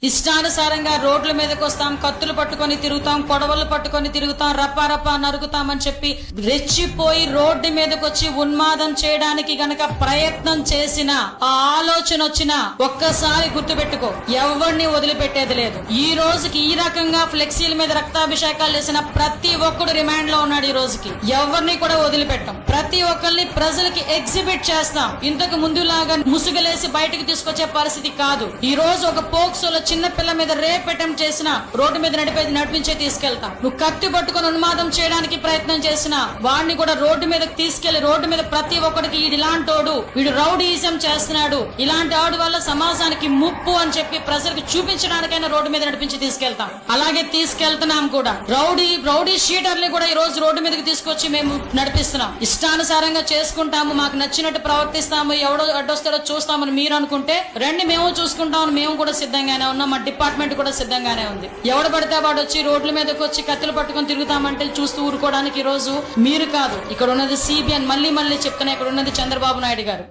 ఇష్టానుసారంగా రోడ్ల మీదకి వస్తాం, కత్తులు పట్టుకొని తిరుగుతాం, కొడవలు పట్టుకొని తిరుగుతాం, రప్పా నరుగుతామని చెప్పి రెచ్చిపోయి రోడ్డు మీదకి వచ్చి ఉన్మాదం చేయడానికి గనక ప్రయత్నం చేసిన ఆ ఆలోచన వచ్చినా ఒక్కసారి గుర్తుపెట్టుకో, ఎవరిని వదిలిపెట్టేది లేదు. ఈ రోజుకి ఈ రకంగా ఫ్లెక్సీల మీద రక్తాభిషేకాలు చేసిన ప్రతి ఒక్కడు రిమాండ్ లో ఉన్నాడు. ఈ రోజుకి ఎవరిని కూడా వదిలిపెట్టాం. ప్రతి ఒక్కరిని ప్రజలకి ఎగ్జిబిట్ చేస్తాం. ఇంతకు ముందులాగా ముసుగులేసి బయటకు తీసుకొచ్చే పరిస్థితి కాదు. ఈ రోజు ఒక పోక్సోలో చిన్న పిల్ల మీద రేప్ అటెంప్ట్ చేసిన రోడ్డు మీద నడిపించే తీసుకెళ్తాం. నువ్వు కత్తి పట్టుకుని ఉన్మాదం చేయడానికి ప్రయత్నం చేసిన వాడిని కూడా రోడ్డు మీదకి తీసుకెళ్లి రోడ్డు మీద ప్రతి ఒక్కడికి ఇలాంటోడు, వీడు రౌడీజం చేస్తున్నాడు, ఇలాంటి ఆడు వల్ల సమాజానికి ముప్పు అని చెప్పి ప్రజలకు చూపించడానికైనా రోడ్డు మీద నడిపించి తీసుకెళ్తాం. అలాగే తీసుకెళ్తున్నాం కూడా. రౌడీ షీటర్ని కూడా ఈ రోజు రోడ్డు మీదకి తీసుకొచ్చి మేము నడిపిస్తున్నాం. ఇష్టానుసారంగా చేసుకుంటాము, మాకు నచ్చినట్టు ప్రవర్తిస్తాము, ఎవడో అడ్డొస్తాడో చూస్తామని మీరు అనుకుంటే రండి, మేము చూసుకుంటామని మేము కూడా సిద్ధంగానే ఉన్నాం. మా డిపార్ట్మెంట్ కూడా సిద్ధంగానే ఉంది. ఎవడు పడితే వాడు వచ్చి రోడ్ల మీదకి వచ్చి కత్తులు పట్టుకొని తిరుగుతామంటే చూస్తూ ఊరుకోవడానికి ఈ రోజు మీరు కాదు. ఇక్కడ ఉన్నది సిబిఐ, మళ్ళీ చెప్తున్నా, ఇక్కడ ఉన్నది చంద్రబాబు నాయుడు గారు.